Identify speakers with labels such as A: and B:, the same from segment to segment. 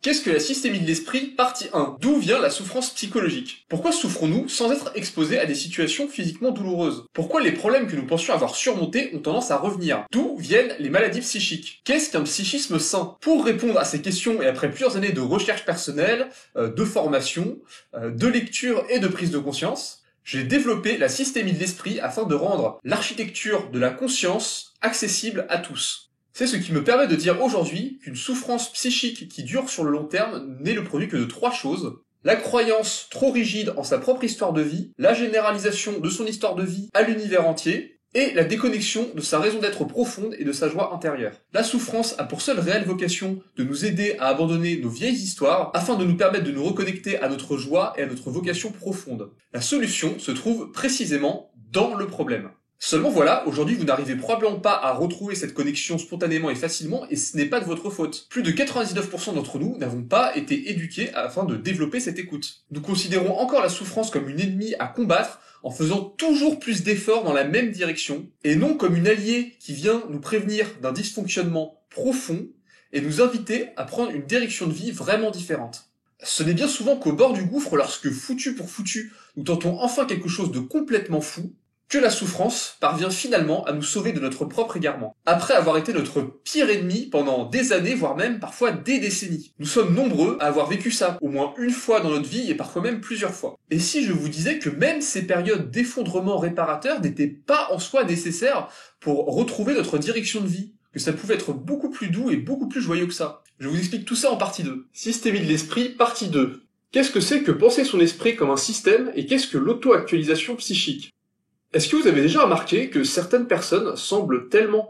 A: Qu'est-ce que la systémie de l'esprit, partie 1? D'où vient la souffrance psychologique? Pourquoi souffrons-nous sans être exposés à des situations physiquement douloureuses? Pourquoi les problèmes que nous pensions avoir surmontés ont tendance à revenir? D'où viennent les maladies psychiques? Qu'est-ce qu'un psychisme sain? Pour répondre à ces questions et après plusieurs années de recherche personnelle, de formation, de lecture et de prise de conscience, j'ai développé la systémie de l'esprit afin de rendre l'architecture de la conscience accessible à tous. C'est ce qui me permet de dire aujourd'hui qu'une souffrance psychique qui dure sur le long terme n'est le produit que de 3 choses. La croyance trop rigide en sa propre histoire de vie, la généralisation de son histoire de vie à l'univers entier, et la déconnexion de sa raison d'être profonde et de sa joie intérieure. La souffrance a pour seule réelle vocation de nous aider à abandonner nos vieilles histoires afin de nous permettre de nous reconnecter à notre joie et à notre vocation profonde. La solution se trouve précisément dans le problème. Seulement voilà, aujourd'hui vous n'arrivez probablement pas à retrouver cette connexion spontanément et facilement, et ce n'est pas de votre faute. Plus de 99% d'entre nous n'avons pas été éduqués afin de développer cette écoute. Nous considérons encore la souffrance comme une ennemie à combattre en faisant toujours plus d'efforts dans la même direction, et non comme une alliée qui vient nous prévenir d'un dysfonctionnement profond et nous inviter à prendre une direction de vie vraiment différente. Ce n'est bien souvent qu'au bord du gouffre, lorsque foutu pour foutu, nous tentons enfin quelque chose de complètement fou, que la souffrance parvient finalement à nous sauver de notre propre égarement. Après avoir été notre pire ennemi pendant des années, voire même parfois des décennies. Nous sommes nombreux à avoir vécu ça, au moins une fois dans notre vie et parfois même plusieurs fois. Et si je vous disais que même ces périodes d'effondrement réparateur n'étaient pas en soi nécessaires pour retrouver notre direction de vie, que ça pouvait être beaucoup plus doux et beaucoup plus joyeux que ça. Je vous explique tout ça en partie 2. Systémie de l'esprit, partie 2. Qu'est-ce que c'est que penser son esprit comme un système et qu'est-ce que l'auto-actualisation psychique? Est-ce que vous avez déjà remarqué que certaines personnes semblent tellement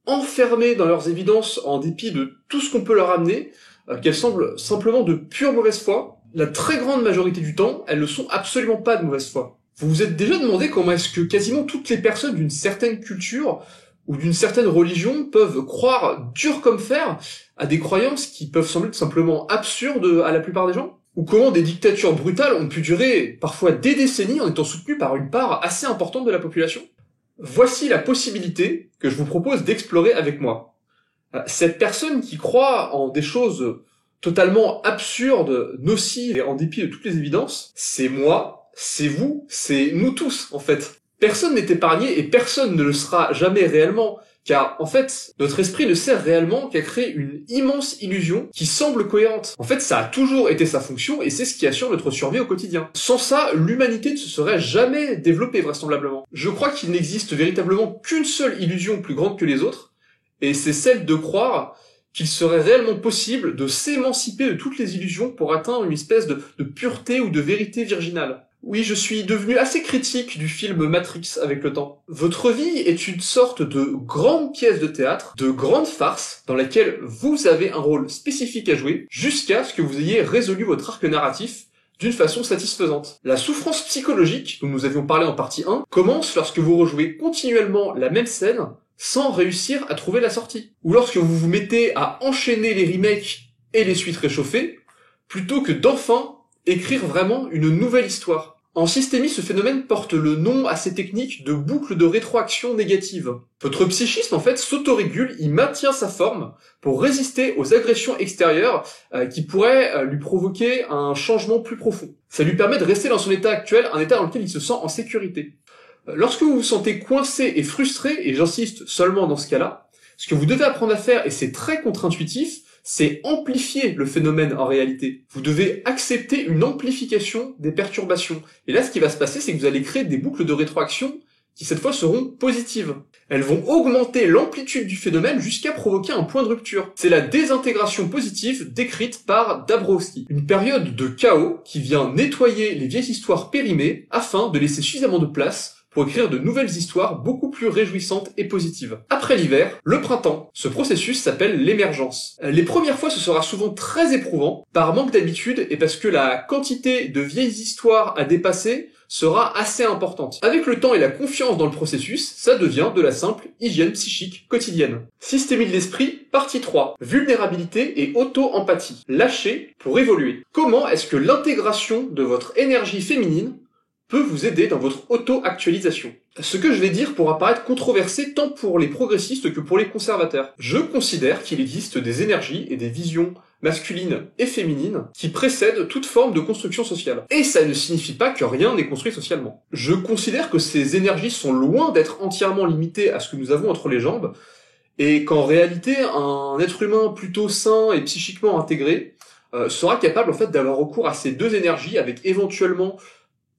A: enfermées dans leurs évidences en dépit de tout ce qu'on peut leur amener, qu'elles semblent simplement de pure mauvaise foi? La très grande majorité du temps, elles ne sont absolument pas de mauvaise foi. Vous vous êtes déjà demandé comment est-ce que quasiment toutes les personnes d'une certaine culture ou d'une certaine religion peuvent croire dur comme fer à des croyances qui peuvent sembler tout simplement absurdes à la plupart des gens? Ou comment des dictatures brutales ont pu durer parfois des décennies en étant soutenues par une part assez importante de la population? Voici la possibilité que je vous propose d'explorer avec moi. Cette personne qui croit en des choses totalement absurdes, nocives et en dépit de toutes les évidences, c'est moi, c'est vous, c'est nous tous en fait. Personne n'est épargné et personne ne le sera jamais réellement. Car, en fait, notre esprit ne sert réellement qu'à créer une immense illusion qui semble cohérente. En fait, ça a toujours été sa fonction et c'est ce qui assure notre survie au quotidien. Sans ça, l'humanité ne se serait jamais développée vraisemblablement. Je crois qu'il n'existe véritablement qu'une seule illusion plus grande que les autres, et c'est celle de croire qu'il serait réellement possible de s'émanciper de toutes les illusions pour atteindre une espèce de pureté ou de vérité virginale. Oui, je suis devenu assez critique du film Matrix avec le temps. Votre vie est une sorte de grande pièce de théâtre, de grande farce, dans laquelle vous avez un rôle spécifique à jouer, jusqu'à ce que vous ayez résolu votre arc narratif d'une façon satisfaisante. La souffrance psychologique, dont nous avions parlé en partie 1, commence lorsque vous rejouez continuellement la même scène, sans réussir à trouver la sortie. Ou lorsque vous vous mettez à enchaîner les remakes et les suites réchauffées, plutôt que d'enfin écrire vraiment une nouvelle histoire. En systémie, ce phénomène porte le nom à ces techniques de boucle de rétroaction négative. Votre psychisme, en fait, s'autorégule, il maintient sa forme pour résister aux agressions extérieures qui pourraient lui provoquer un changement plus profond. Ça lui permet de rester dans son état actuel, un état dans lequel il se sent en sécurité. Lorsque vous vous sentez coincé et frustré, et j'insiste seulement dans ce cas-là, ce que vous devez apprendre à faire, et c'est très contre-intuitif, c'est amplifier le phénomène en réalité. Vous devez accepter une amplification des perturbations. Et là, ce qui va se passer, c'est que vous allez créer des boucles de rétroaction qui, cette fois, seront positives. Elles vont augmenter l'amplitude du phénomène jusqu'à provoquer un point de rupture. C'est la désintégration positive décrite par Dabrowski. Une période de chaos qui vient nettoyer les vieilles histoires périmées afin de laisser suffisamment de place pour écrire de nouvelles histoires beaucoup plus réjouissantes et positives. Après l'hiver, le printemps. Ce processus s'appelle l'émergence. Les premières fois, ce sera souvent très éprouvant, par manque d'habitude et parce que la quantité de vieilles histoires à dépasser sera assez importante. Avec le temps et la confiance dans le processus, ça devient de la simple hygiène psychique quotidienne. Systémie de l'esprit, partie 3. Vulnérabilité et auto-empathie. Lâcher pour évoluer. Comment est-ce que l'intégration de votre énergie féminine peut vous aider dans votre auto-actualisation? Ce que je vais dire pourra paraître controversé tant pour les progressistes que pour les conservateurs. Je considère qu'il existe des énergies et des visions masculine et féminine, qui précèdent toute forme de construction sociale. Et ça ne signifie pas que rien n'est construit socialement. Je considère que ces énergies sont loin d'être entièrement limitées à ce que nous avons entre les jambes, et qu'en réalité, un être humain plutôt sain et psychiquement intégré sera capable en fait d'avoir recours à ces deux énergies avec éventuellement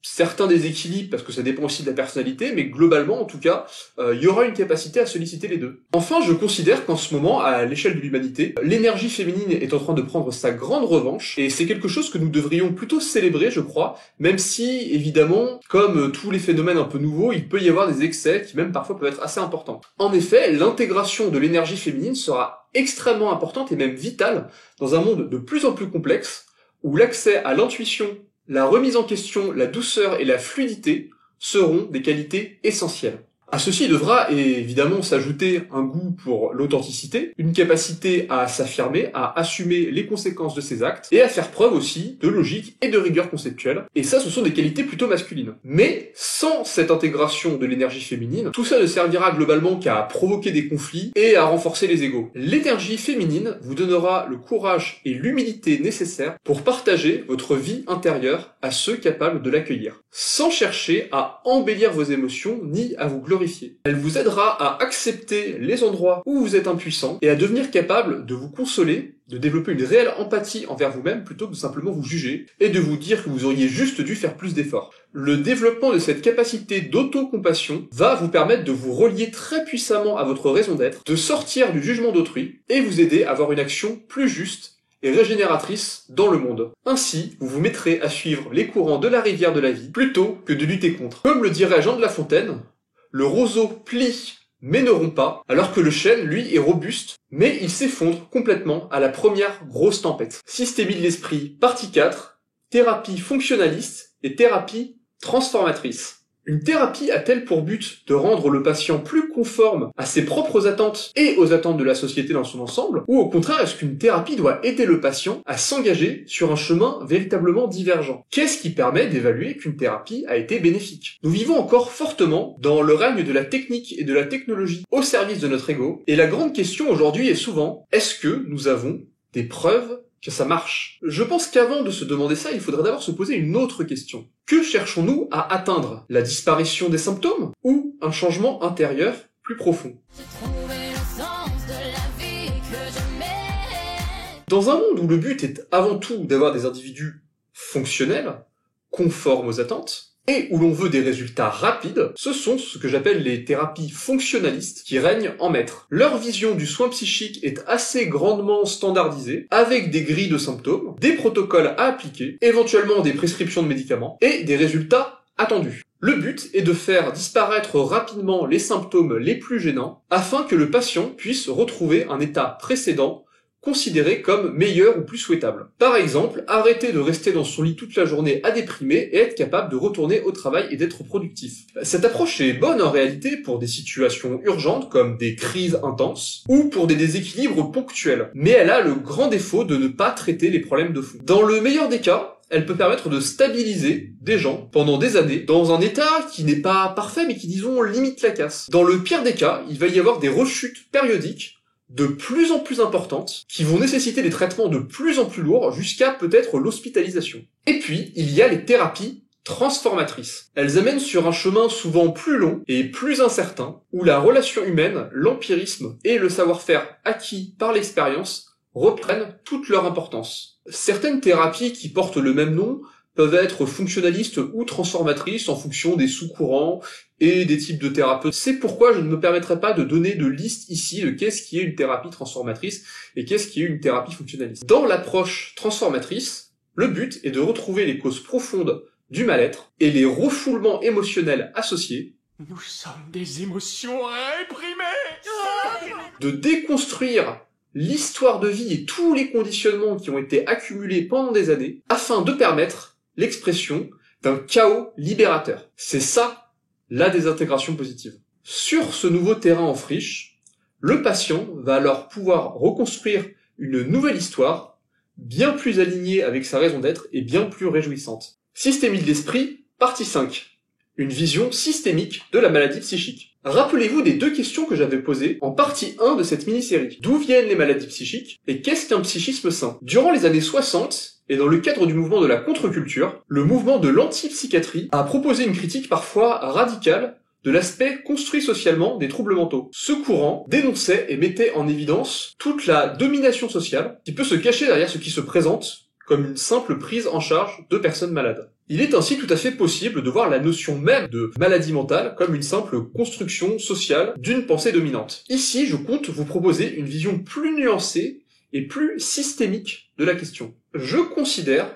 A: certains déséquilibres, parce que ça dépend aussi de la personnalité, mais globalement, en tout cas, il y aura une capacité à solliciter les deux. Enfin, je considère qu'en ce moment, à l'échelle de l'humanité, l'énergie féminine est en train de prendre sa grande revanche, et c'est quelque chose que nous devrions plutôt célébrer, je crois, même si, évidemment, comme tous les phénomènes un peu nouveaux, il peut y avoir des excès qui même parfois peuvent être assez importants. En effet, l'intégration de l'énergie féminine sera extrêmement importante et même vitale dans un monde de plus en plus complexe, où l'accès à l'intuition, la remise en question, la douceur et la fluidité seront des qualités essentielles. À ceci devra évidemment s'ajouter un goût pour l'authenticité, une capacité à s'affirmer, à assumer les conséquences de ses actes, et à faire preuve aussi de logique et de rigueur conceptuelle. Et ça, ce sont des qualités plutôt masculines. Mais sans cette intégration de l'énergie féminine, tout ça ne servira globalement qu'à provoquer des conflits et à renforcer les égos. L'énergie féminine vous donnera le courage et l'humilité nécessaires pour partager votre vie intérieure à ceux capables de l'accueillir, sans chercher à embellir vos émotions ni à vous glorifier. Elle vous aidera à accepter les endroits où vous êtes impuissant et à devenir capable de vous consoler, de développer une réelle empathie envers vous-même plutôt que de simplement vous juger et de vous dire que vous auriez juste dû faire plus d'efforts. Le développement de cette capacité d'autocompassion va vous permettre de vous relier très puissamment à votre raison d'être, de sortir du jugement d'autrui et vous aider à avoir une action plus juste et régénératrice dans le monde. Ainsi, vous vous mettrez à suivre les courants de la rivière de la vie plutôt que de lutter contre. Comme le dirait Jean de La Fontaine, le roseau plie mais ne rompt pas, alors que le chêne, lui, est robuste, mais il s'effondre complètement à la première grosse tempête. Systémie de l'esprit, partie 4, thérapie fonctionnaliste et thérapie transformatrice. Une thérapie a-t-elle pour but de rendre le patient plus conforme à ses propres attentes et aux attentes de la société dans son ensemble, ou au contraire est-ce qu'une thérapie doit aider le patient à s'engager sur un chemin véritablement divergent? Qu'est-ce qui permet d'évaluer qu'une thérapie a été bénéfique? Nous vivons encore fortement dans le règne de la technique et de la technologie au service de notre ego, et la grande question aujourd'hui est souvent, est-ce que nous avons des preuves que ça marche? Je pense qu'avant de se demander ça, il faudrait d'abord se poser une autre question. Que cherchons-nous à atteindre? La disparition des symptômes ou un changement intérieur plus profond? Dans un monde où le but est avant tout d'avoir des individus fonctionnels, conformes aux attentes, et où l'on veut des résultats rapides, ce sont ce que j'appelle les thérapies fonctionnalistes qui règnent en maître. Leur vision du soin psychique est assez grandement standardisée, avec des grilles de symptômes, des protocoles à appliquer, éventuellement des prescriptions de médicaments, et des résultats attendus. Le but est de faire disparaître rapidement les symptômes les plus gênants, afin que le patient puisse retrouver un état précédent considéré comme meilleur ou plus souhaitable. Par exemple, arrêter de rester dans son lit toute la journée à déprimer et être capable de retourner au travail et d'être productif. Cette approche est bonne en réalité pour des situations urgentes comme des crises intenses ou pour des déséquilibres ponctuels, mais elle a le grand défaut de ne pas traiter les problèmes de fond. Dans le meilleur des cas, elle peut permettre de stabiliser des gens pendant des années dans un état qui n'est pas parfait mais qui, disons, limite la casse. Dans le pire des cas, il va y avoir des rechutes périodiques de plus en plus importantes, qui vont nécessiter des traitements de plus en plus lourds, jusqu'à peut-être l'hospitalisation. Et puis, il y a les thérapies transformatrices. Elles amènent sur un chemin souvent plus long et plus incertain, où la relation humaine, l'empirisme et le savoir-faire acquis par l'expérience reprennent toute leur importance. Certaines thérapies qui portent le même nom peuvent être fonctionnalistes ou transformatrices en fonction des sous-courants et des types de thérapeutes. C'est pourquoi je ne me permettrai pas de donner de liste ici de qu'est-ce qui est une thérapie transformatrice et qu'est-ce qui est une thérapie fonctionnaliste. Dans l'approche transformatrice, le but est de retrouver les causes profondes du mal-être et les refoulements émotionnels associés.
B: Nous sommes des émotions réprimées.
A: De déconstruire l'histoire de vie et tous les conditionnements qui ont été accumulés pendant des années afin de permettre l'expression d'un chaos libérateur. C'est ça, la désintégration positive. Sur ce nouveau terrain en friche, le patient va alors pouvoir reconstruire une nouvelle histoire, bien plus alignée avec sa raison d'être et bien plus réjouissante. Systémie de l'esprit, partie 5. Une vision systémique de la maladie psychique. Rappelez-vous des deux questions que j'avais posées en partie 1 de cette mini-série. D'où viennent les maladies psychiques et qu'est-ce qu'un psychisme sain? Durant les années 60, et dans le cadre du mouvement de la contre-culture, le mouvement de l'antipsychiatrie a proposé une critique parfois radicale de l'aspect construit socialement des troubles mentaux. Ce courant dénonçait et mettait en évidence toute la domination sociale qui peut se cacher derrière ce qui se présente comme une simple prise en charge de personnes malades. Il est ainsi tout à fait possible de voir la notion même de maladie mentale comme une simple construction sociale d'une pensée dominante. Ici, je compte vous proposer une vision plus nuancée et plus systémique de la question. Je considère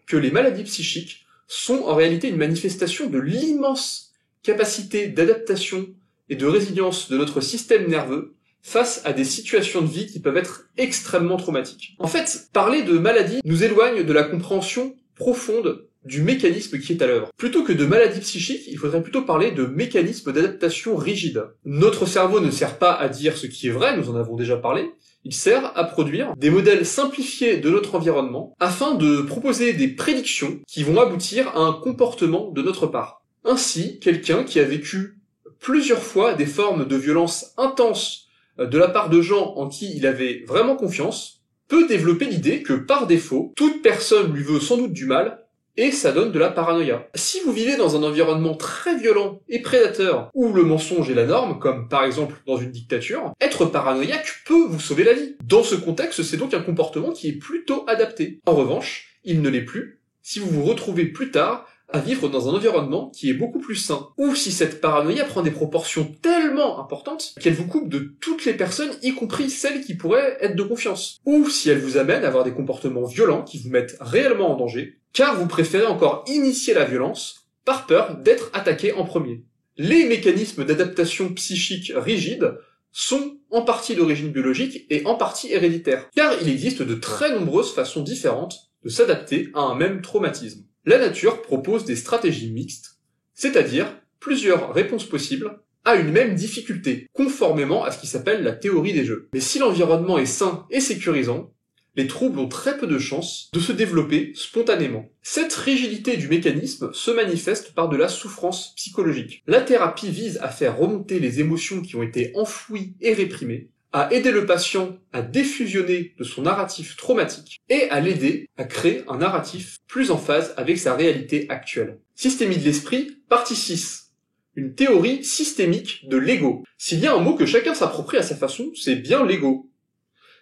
A: que les maladies psychiques sont en réalité une manifestation de l'immense capacité d'adaptation et de résilience de notre système nerveux face à des situations de vie qui peuvent être extrêmement traumatiques. En fait, parler de maladie nous éloigne de la compréhension profonde du mécanisme qui est à l'œuvre. Plutôt que de maladie psychique, il faudrait plutôt parler de mécanisme d'adaptation rigide. Notre cerveau ne sert pas à dire ce qui est vrai, nous en avons déjà parlé, il sert à produire des modèles simplifiés de notre environnement afin de proposer des prédictions qui vont aboutir à un comportement de notre part. Ainsi, quelqu'un qui a vécu plusieurs fois des formes de violence intenses de la part de gens en qui il avait vraiment confiance, peut développer l'idée que par défaut, toute personne lui veut sans doute du mal, et ça donne de la paranoïa. Si vous vivez dans un environnement très violent et prédateur, où le mensonge est la norme, comme par exemple dans une dictature, être paranoïaque peut vous sauver la vie. Dans ce contexte, c'est donc un comportement qui est plutôt adapté. En revanche, il ne l'est plus si vous vous retrouvez plus tard à vivre dans un environnement qui est beaucoup plus sain. Ou si cette paranoïa prend des proportions tellement importantes qu'elle vous coupe de toutes les personnes, y compris celles qui pourraient être de confiance. Ou si elle vous amène à avoir des comportements violents qui vous mettent réellement en danger, car vous préférez encore initier la violence par peur d'être attaqué en premier. Les mécanismes d'adaptation psychique rigides sont en partie d'origine biologique et en partie héréditaire, car il existe de très nombreuses façons différentes de s'adapter à un même traumatisme. La nature propose des stratégies mixtes, c'est-à-dire plusieurs réponses possibles à une même difficulté, conformément à ce qui s'appelle la théorie des jeux. Mais si l'environnement est sain et sécurisant, les troubles ont très peu de chances de se développer spontanément. Cette rigidité du mécanisme se manifeste par de la souffrance psychologique. La thérapie vise à faire remonter les émotions qui ont été enfouies et réprimées, à aider le patient à défusionner de son narratif traumatique et à l'aider à créer un narratif plus en phase avec sa réalité actuelle. Systémie de l'esprit, partie 6. Une théorie systémique de l'ego. S'il y a un mot que chacun s'approprie à sa façon, c'est bien l'ego.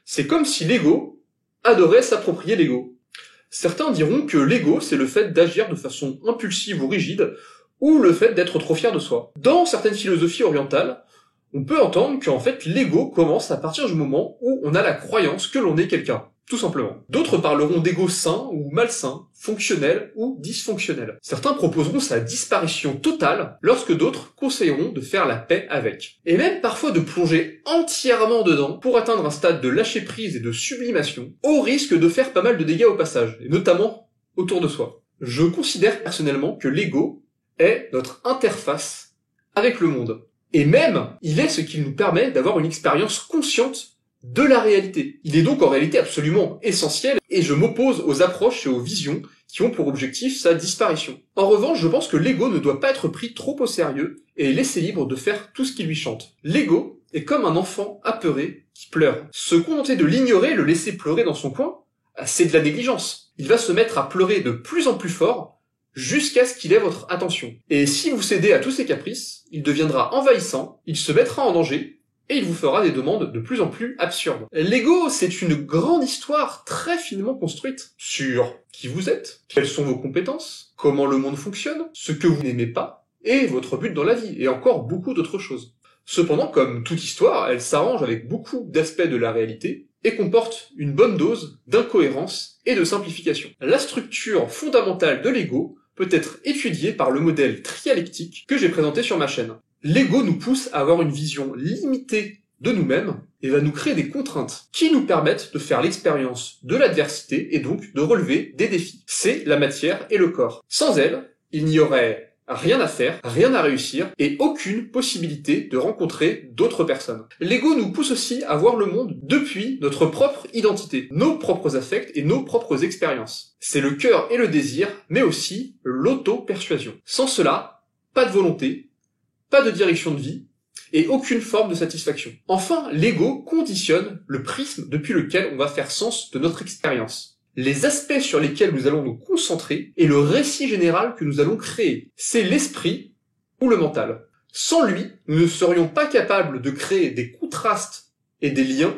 A: C'est comme si l'ego adorait s'approprier l'ego. Certains diront que l'ego, c'est le fait d'agir de façon impulsive ou rigide, ou le fait d'être trop fier de soi. Dans certaines philosophies orientales, on peut entendre qu'en fait l'ego commence à partir du moment où on a la croyance que l'on est quelqu'un, tout simplement. D'autres parleront d'ego sain ou malsain, fonctionnel ou dysfonctionnel. Certains proposeront sa disparition totale, lorsque d'autres conseilleront de faire la paix avec. Et même parfois de plonger entièrement dedans pour atteindre un stade de lâcher-prise et de sublimation, au risque de faire pas mal de dégâts au passage, et notamment autour de soi. Je considère personnellement que l'ego est notre interface avec le monde. Et même, il est ce qui nous permet d'avoir une expérience consciente de la réalité. Il est donc en réalité absolument essentiel, et je m'oppose aux approches et aux visions qui ont pour objectif sa disparition. En revanche, je pense que l'ego ne doit pas être pris trop au sérieux et laissé libre de faire tout ce qui lui chante. L'ego est comme un enfant apeuré qui pleure. Se contenter de l'ignorer, le laisser pleurer dans son coin, c'est de la négligence. Il va se mettre à pleurer de plus en plus fort, jusqu'à ce qu'il ait votre attention. Et si vous cédez à tous ses caprices, il deviendra envahissant, il se mettra en danger, et il vous fera des demandes de plus en plus absurdes. L'ego, c'est une grande histoire très finement construite sur qui vous êtes, quelles sont vos compétences, comment le monde fonctionne, ce que vous n'aimez pas, et votre but dans la vie, et encore beaucoup d'autres choses. Cependant, comme toute histoire, elle s'arrange avec beaucoup d'aspects de la réalité, et comporte une bonne dose d'incohérence et de simplification. La structure fondamentale de l'ego peut être étudié par le modèle trialectique que j'ai présenté sur ma chaîne. L'ego nous pousse à avoir une vision limitée de nous-mêmes et va nous créer des contraintes qui nous permettent de faire l'expérience de l'adversité et donc de relever des défis. C'est la matière et le corps. Sans elle, il n'y aurait rien à faire, rien à réussir et aucune possibilité de rencontrer d'autres personnes. L'ego nous pousse aussi à voir le monde depuis notre propre identité, nos propres affects et nos propres expériences. C'est le cœur et le désir, mais aussi l'auto-persuasion. Sans cela, pas de volonté, pas de direction de vie et aucune forme de satisfaction. Enfin, l'ego conditionne le prisme depuis lequel on va faire sens de notre expérience. Les aspects sur lesquels nous allons nous concentrer et le récit général que nous allons créer. C'est l'esprit ou le mental. Sans lui, nous ne serions pas capables de créer des contrastes et des liens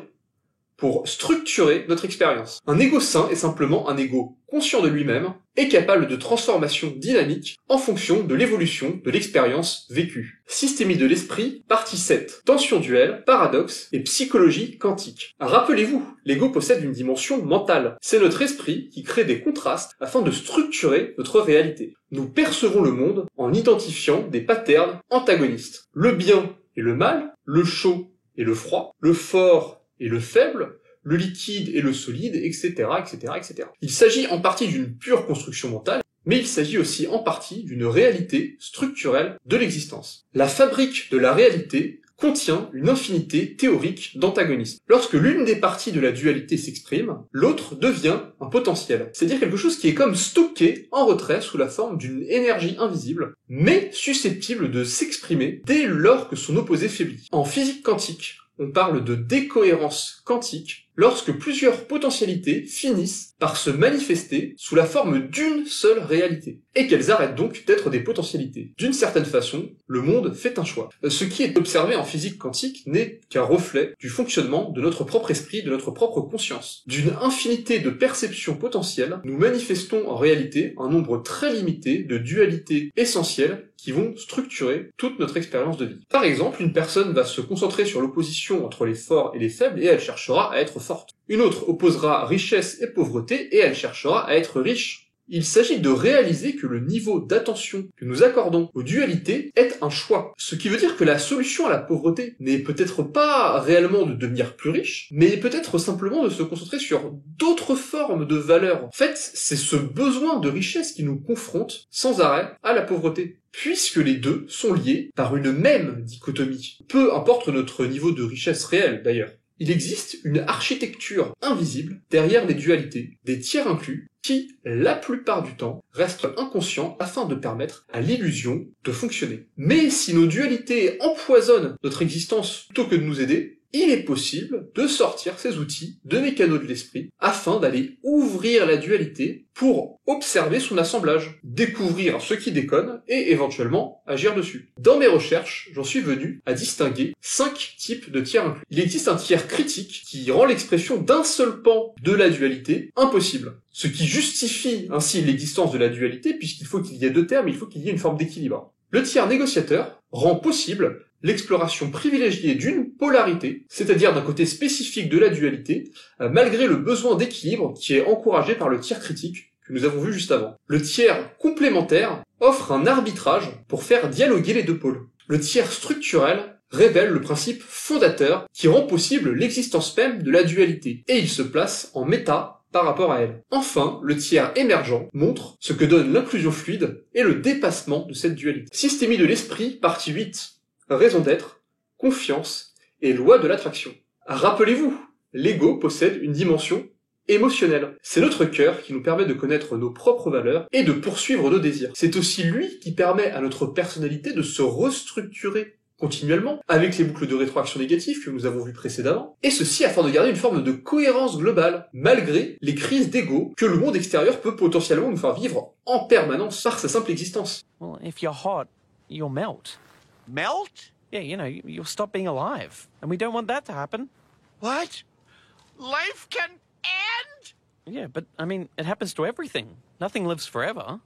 A: pour structurer notre expérience. Un ego sain est simplement un ego conscient de lui-même et capable de transformation dynamique en fonction de l'évolution de l'expérience vécue. Systémie de l'esprit, partie 7. Tension duel, paradoxe et psychologie quantique. Rappelez-vous, l'ego possède une dimension mentale. C'est notre esprit qui crée des contrastes afin de structurer notre réalité. Nous percevons le monde en identifiant des patterns antagonistes. Le bien et le mal, le chaud et le froid, le fort et le faible, le liquide et le solide, etc., etc., etc. Il s'agit en partie d'une pure construction mentale, mais il s'agit aussi en partie d'une réalité structurelle de l'existence. La fabrique de la réalité contient une infinité théorique d'antagonismes. Lorsque l'une des parties de la dualité s'exprime, l'autre devient un potentiel. C'est-à-dire quelque chose qui est comme stocké en retrait sous la forme d'une énergie invisible, mais susceptible de s'exprimer dès lors que son opposé faiblit. En physique quantique, on parle de décohérence quantique lorsque plusieurs potentialités finissent par se manifester sous la forme d'une seule réalité, et qu'elles arrêtent donc d'être des potentialités. D'une certaine façon, le monde fait un choix. Ce qui est observé en physique quantique n'est qu'un reflet du fonctionnement de notre propre esprit, de notre propre conscience. D'une infinité de perceptions potentielles, nous manifestons en réalité un nombre très limité de dualités essentielles qui vont structurer toute notre expérience de vie. Par exemple, une personne va se concentrer sur l'opposition entre les forts et les faibles et elle cherchera à être forte. Une autre opposera richesse et pauvreté et elle cherchera à être riche. Il s'agit de réaliser que le niveau d'attention que nous accordons aux dualités est un choix. Ce qui veut dire que la solution à la pauvreté n'est peut-être pas réellement de devenir plus riche, mais peut-être simplement de se concentrer sur d'autres formes de valeurs. En fait, c'est ce besoin de richesse qui nous confronte sans arrêt à la pauvreté, puisque les deux sont liés par une même dichotomie. Peu importe notre niveau de richesse réel d'ailleurs. Il existe une architecture invisible derrière les dualités, des tiers inclus, qui, la plupart du temps, restent inconscients afin de permettre à l'illusion de fonctionner. Mais si nos dualités empoisonnent notre existence plutôt que de nous aider, il est possible de sortir ces outils de mécanos de l'esprit afin d'aller ouvrir la dualité pour observer son assemblage, découvrir ce qui déconne et éventuellement agir dessus. Dans mes recherches, j'en suis venu à distinguer 5 types de tiers inclus. Il existe un tiers critique qui rend l'expression d'un seul pan de la dualité impossible, ce qui justifie ainsi l'existence de la dualité puisqu'il faut qu'il y ait deux termes, il faut qu'il y ait une forme d'équilibre. Le tiers négociateur rend possible l'exploration privilégiée d'une polarité, c'est-à-dire d'un côté spécifique de la dualité, malgré le besoin d'équilibre qui est encouragé par le tiers critique que nous avons vu juste avant. Le tiers complémentaire offre un arbitrage pour faire dialoguer les deux pôles. Le tiers structurel révèle le principe fondateur qui rend possible l'existence même de la dualité, et il se place en méta par rapport à elle. Enfin, le tiers émergent montre ce que donne l'inclusion fluide et le dépassement de cette dualité. Systémie de l'esprit, partie 8. Raison d'être, confiance et loi de l'attraction. Rappelez-vous, l'ego possède une dimension émotionnelle. C'est notre cœur qui nous permet de connaître nos propres valeurs et de poursuivre nos désirs. C'est aussi lui qui permet à notre personnalité de se restructurer continuellement avec les boucles de rétroaction négatives que nous avons vues précédemment, et ceci afin de garder une forme de cohérence globale, malgré les crises d'ego que le monde extérieur peut potentiellement nous faire vivre en permanence par sa simple existence.
C: Well, if you're hot, you'll melt.
B: Melt?
C: Yeah, you'll stop being alive. And we don't want that to happen.
B: What? Life can end?
C: Yeah, but, it happens to everything. Nothing lives forever.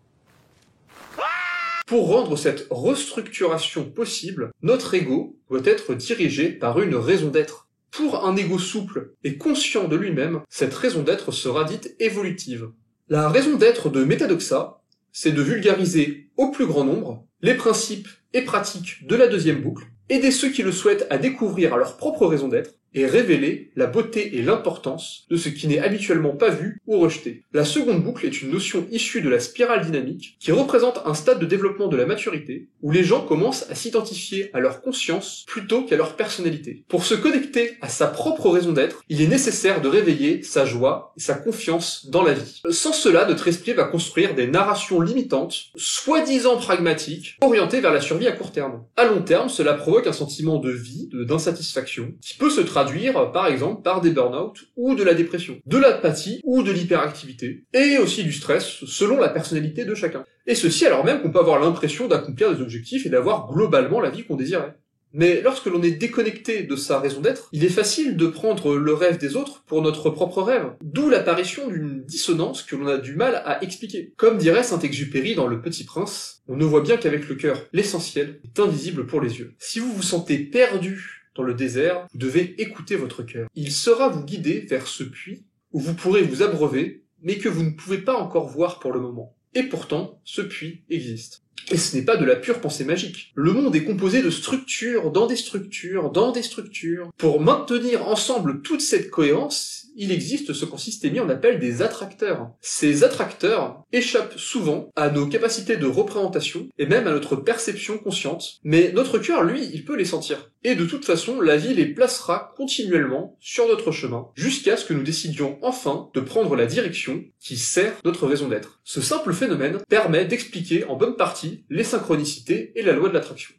A: Pour rendre cette restructuration possible, notre ego doit être dirigé par une raison d'être. Pour un ego souple et conscient de lui-même, cette raison d'être sera dite évolutive. La raison d'être de Métadoxa, c'est de vulgariser au plus grand nombre les principes et pratiques de la deuxième boucle, aider ceux qui le souhaitent à découvrir leur propre raison d'être, et révéler la beauté et l'importance de ce qui n'est habituellement pas vu ou rejeté. La seconde boucle est une notion issue de la spirale dynamique qui représente un stade de développement de la maturité où les gens commencent à s'identifier à leur conscience plutôt qu'à leur personnalité. Pour se connecter à sa propre raison d'être, il est nécessaire de réveiller sa joie et sa confiance dans la vie. Sans cela, notre esprit va construire des narrations limitantes, soi-disant pragmatiques, orientées vers la survie à court terme. À long terme, cela provoque un sentiment de vide, d'insatisfaction, qui peut se traduire par exemple par des burn-out ou de la dépression, de l'apathie ou de l'hyperactivité, et aussi du stress selon la personnalité de chacun. Et ceci alors même qu'on peut avoir l'impression d'accomplir des objectifs et d'avoir globalement la vie qu'on désirait. Mais lorsque l'on est déconnecté de sa raison d'être, il est facile de prendre le rêve des autres pour notre propre rêve, d'où l'apparition d'une dissonance que l'on a du mal à expliquer. Comme dirait Saint-Exupéry dans Le Petit Prince, on ne voit bien qu'avec le cœur, l'essentiel est invisible pour les yeux. Si vous vous sentez perdu dans le désert, vous devez écouter votre cœur. Il saura vous guider vers ce puits où vous pourrez vous abreuver, mais que vous ne pouvez pas encore voir pour le moment. Et pourtant, ce puits existe. Et ce n'est pas de la pure pensée magique. Le monde est composé de structures, dans des structures, dans des structures. Pour maintenir ensemble toute cette cohérence, il existe ce qu'en systémie on appelle des attracteurs. Ces attracteurs échappent souvent à nos capacités de représentation et même à notre perception consciente. Mais notre cœur, lui, il peut les sentir. Et de toute façon, la vie les placera continuellement sur notre chemin, jusqu'à ce que nous décidions enfin de prendre la direction qui sert notre raison d'être. Ce simple phénomène permet d'expliquer en bonne partie les synchronicités et la loi de l'attraction.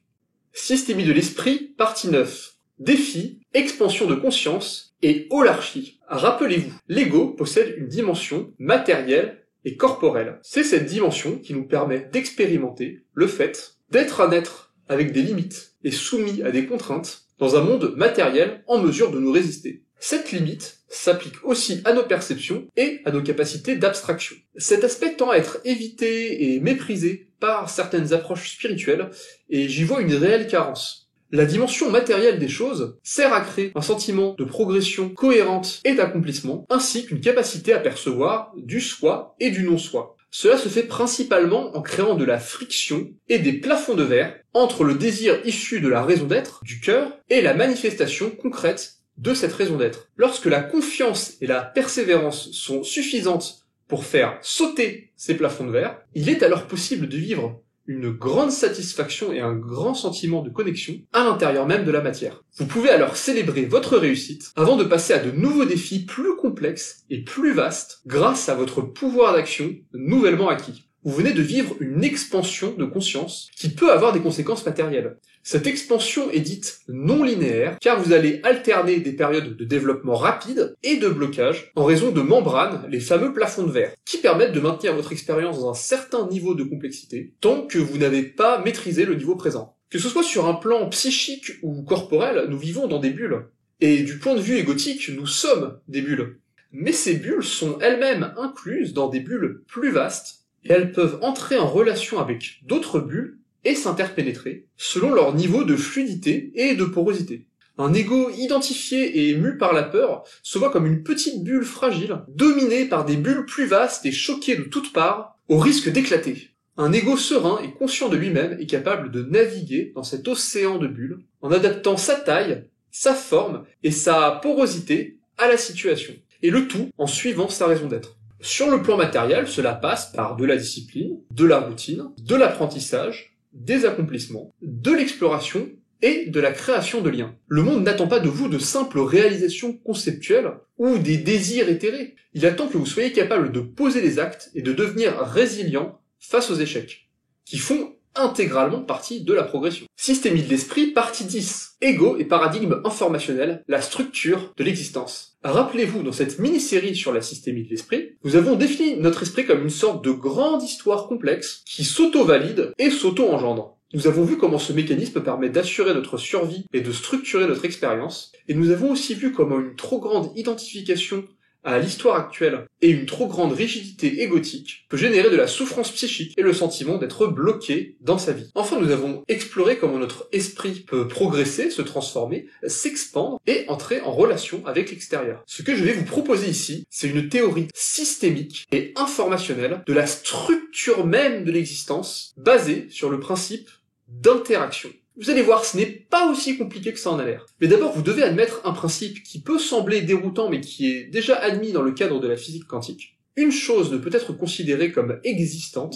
A: Systémie de l'esprit, partie 9. Défi, expansion de conscience et holarchie. Rappelez-vous, l'ego possède une dimension matérielle et corporelle. C'est cette dimension qui nous permet d'expérimenter le fait d'être un être avec des limites et soumis à des contraintes dans un monde matériel en mesure de nous résister. Cette limite s'applique aussi à nos perceptions et à nos capacités d'abstraction. Cet aspect tend à être évité et méprisé par certaines approches spirituelles, et j'y vois une réelle carence. La dimension matérielle des choses sert à créer un sentiment de progression cohérente et d'accomplissement, ainsi qu'une capacité à percevoir du soi et du non-soi. Cela se fait principalement en créant de la friction et des plafonds de verre entre le désir issu de la raison d'être, du cœur, et la manifestation concrète de cette raison d'être. Lorsque la confiance et la persévérance sont suffisantes pour faire sauter ces plafonds de verre, il est alors possible de vivre une grande satisfaction et un grand sentiment de connexion à l'intérieur même de la matière. Vous pouvez alors célébrer votre réussite avant de passer à de nouveaux défis plus complexes et plus vastes grâce à votre pouvoir d'action nouvellement acquis. Vous venez de vivre une expansion de conscience qui peut avoir des conséquences matérielles. Cette expansion est dite non linéaire car vous allez alterner des périodes de développement rapide et de blocage en raison de membranes, les fameux plafonds de verre, qui permettent de maintenir votre expérience dans un certain niveau de complexité tant que vous n'avez pas maîtrisé le niveau présent. Que ce soit sur un plan psychique ou corporel, nous vivons dans des bulles. Et du point de vue égotique, nous sommes des bulles. Mais ces bulles sont elles-mêmes incluses dans des bulles plus vastes et elles peuvent entrer en relation avec d'autres bulles et s'interpénétrer selon leur niveau de fluidité et de porosité. Un ego identifié et ému par la peur se voit comme une petite bulle fragile, dominée par des bulles plus vastes et choquées de toutes parts, au risque d'éclater. Un ego serein et conscient de lui-même est capable de naviguer dans cet océan de bulles, en adaptant sa taille, sa forme et sa porosité à la situation, et le tout en suivant sa raison d'être. Sur le plan matériel, cela passe par de la discipline, de la routine, de l'apprentissage, des accomplissements, de l'exploration et de la création de liens. Le monde n'attend pas de vous de simples réalisations conceptuelles ou des désirs éthérés. Il attend que vous soyez capable de poser des actes et de devenir résilient face aux échecs, qui font intégralement partie de la progression. Systémie de l'esprit, partie 10. Ego et paradigme informationnel, la structure de l'existence. Rappelez-vous, dans cette mini-série sur la systémie de l'esprit, nous avons défini notre esprit comme une sorte de grande histoire complexe qui s'auto-valide et s'auto-engendre. Nous avons vu comment ce mécanisme permet d'assurer notre survie et de structurer notre expérience, et nous avons aussi vu comment une trop grande identification à l'histoire actuelle et une trop grande rigidité égotique peut générer de la souffrance psychique et le sentiment d'être bloqué dans sa vie. Enfin, nous avons exploré comment notre esprit peut progresser, se transformer, s'expandre et entrer en relation avec l'extérieur. Ce que je vais vous proposer ici, c'est une théorie systémique et informationnelle de la structure même de l'existence basée sur le principe d'interaction. Vous allez voir, ce n'est pas aussi compliqué que ça en a l'air. Mais d'abord, vous devez admettre un principe qui peut sembler déroutant mais qui est déjà admis dans le cadre de la physique quantique. Une chose ne peut être considérée comme existante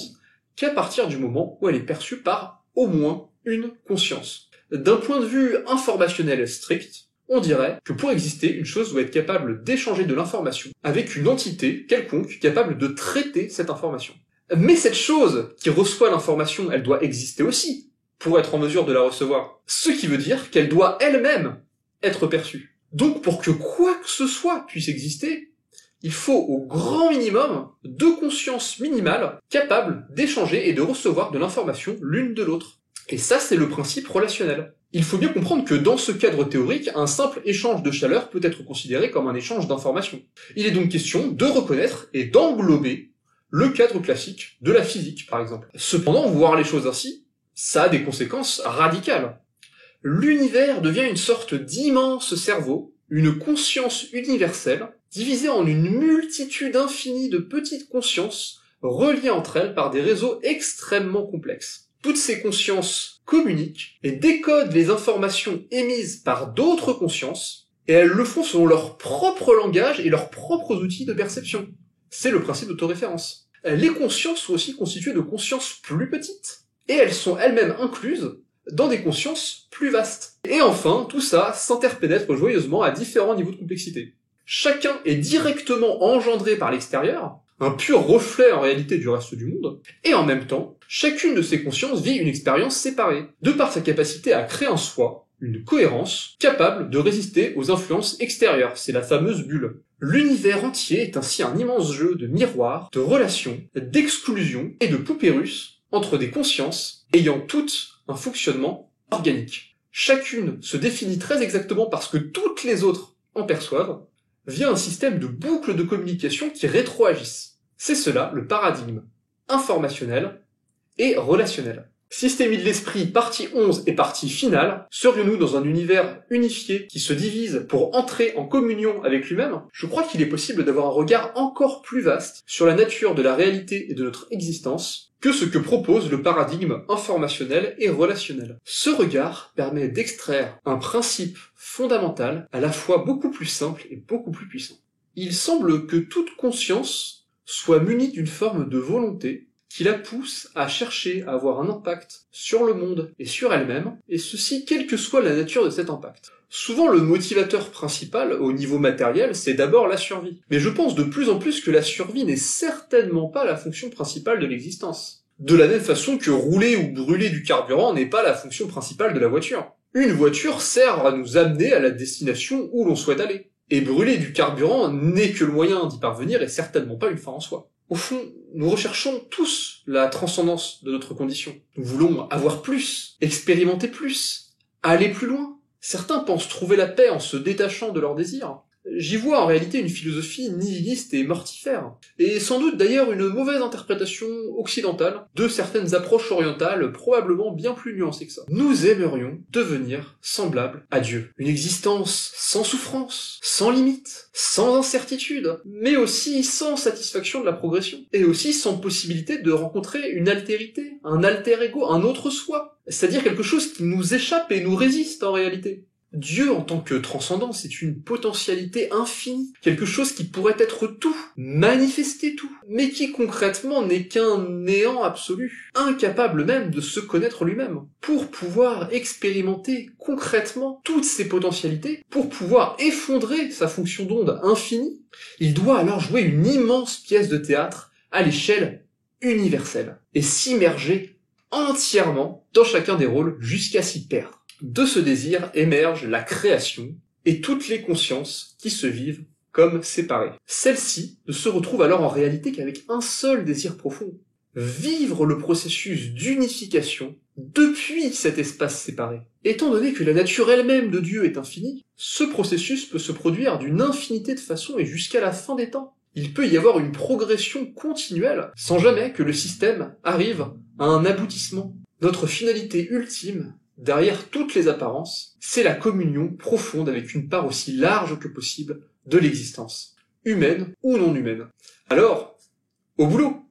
A: qu'à partir du moment où elle est perçue par au moins une conscience. D'un point de vue informationnel strict, on dirait que pour exister, une chose doit être capable d'échanger de l'information avec une entité quelconque capable de traiter cette information. Mais cette chose qui reçoit l'information, elle doit exister aussi pour être en mesure de la recevoir. Ce qui veut dire qu'elle doit elle-même être perçue. Donc pour que quoi que ce soit puisse exister, il faut au grand minimum deux consciences minimales capables d'échanger et de recevoir de l'information l'une de l'autre. Et ça, c'est le principe relationnel. Il faut bien comprendre que dans ce cadre théorique, un simple échange de chaleur peut être considéré comme un échange d'informations. Il est donc question de reconnaître et d'englober le cadre classique de la physique, par exemple. Cependant, voir les choses ainsi, ça a des conséquences radicales. L'univers devient une sorte d'immense cerveau, une conscience universelle, divisée en une multitude infinie de petites consciences, reliées entre elles par des réseaux extrêmement complexes. Toutes ces consciences communiquent et décodent les informations émises par d'autres consciences, et elles le font selon leur propre langage et leurs propres outils de perception. C'est le principe d'autoréférence. Les consciences sont aussi constituées de consciences plus petites, et elles sont elles-mêmes incluses dans des consciences plus vastes. Et enfin, tout ça s'interpénètre joyeusement à différents niveaux de complexité. Chacun est directement engendré par l'extérieur, un pur reflet en réalité du reste du monde, et en même temps, chacune de ces consciences vit une expérience séparée, de par sa capacité à créer en soi une cohérence capable de résister aux influences extérieures, c'est la fameuse bulle. L'univers entier est ainsi un immense jeu de miroirs, de relations, d'exclusion et de poupées russes entre des consciences ayant toutes un fonctionnement organique. Chacune se définit très exactement parce que toutes les autres en perçoivent, via un système de boucles de communication qui rétroagissent. C'est cela le paradigme informationnel et relationnel. Systémie de l'esprit, partie 11 et partie finale, serions-nous dans un univers unifié qui se divise pour entrer en communion avec lui-même? Je crois qu'il est possible d'avoir un regard encore plus vaste sur la nature de la réalité et de notre existence que ce que propose le paradigme informationnel et relationnel. Ce regard permet d'extraire un principe fondamental à la fois beaucoup plus simple et beaucoup plus puissant. Il semble que toute conscience soit munie d'une forme de volonté qui la pousse à chercher à avoir un impact sur le monde et sur elle-même, et ceci quelle que soit la nature de cet impact. Souvent le motivateur principal au niveau matériel, c'est d'abord la survie. Mais je pense de plus en plus que la survie n'est certainement pas la fonction principale de l'existence. De la même façon que rouler ou brûler du carburant n'est pas la fonction principale de la voiture. Une voiture sert à nous amener à la destination où l'on souhaite aller. Et brûler du carburant n'est que le moyen d'y parvenir et certainement pas une fin en soi. Au fond, nous recherchons tous la transcendance de notre condition. Nous voulons avoir plus, expérimenter plus, aller plus loin. Certains pensent trouver la paix en se détachant de leurs désirs. J'y vois en réalité une philosophie nihiliste et mortifère, et sans doute d'ailleurs une mauvaise interprétation occidentale de certaines approches orientales probablement bien plus nuancées que ça. Nous aimerions devenir semblables à Dieu. Une existence sans souffrance, sans limite, sans incertitude, mais aussi sans satisfaction de la progression, et aussi sans possibilité de rencontrer une altérité, un alter ego, un autre soi, c'est-à-dire quelque chose qui nous échappe et nous résiste en réalité. Dieu en tant que transcendance est une potentialité infinie, quelque chose qui pourrait être tout, manifester tout, mais qui concrètement n'est qu'un néant absolu, incapable même de se connaître lui-même. Pour pouvoir expérimenter concrètement toutes ces potentialités, pour pouvoir effondrer sa fonction d'onde infinie, il doit alors jouer une immense pièce de théâtre à l'échelle universelle, et s'immerger entièrement dans chacun des rôles jusqu'à s'y perdre. De ce désir émerge la création et toutes les consciences qui se vivent comme séparées. Celles-ci ne se retrouvent alors en réalité qu'avec un seul désir profond, vivre le processus d'unification depuis cet espace séparé. Étant donné que la nature elle-même de Dieu est infinie, ce processus peut se produire d'une infinité de façons et jusqu'à la fin des temps. Il peut y avoir une progression continuelle sans jamais que le système arrive à un aboutissement. Notre finalité ultime, derrière toutes les apparences, c'est la communion profonde avec une part aussi large que possible de l'existence, humaine ou non humaine. Alors, au boulot!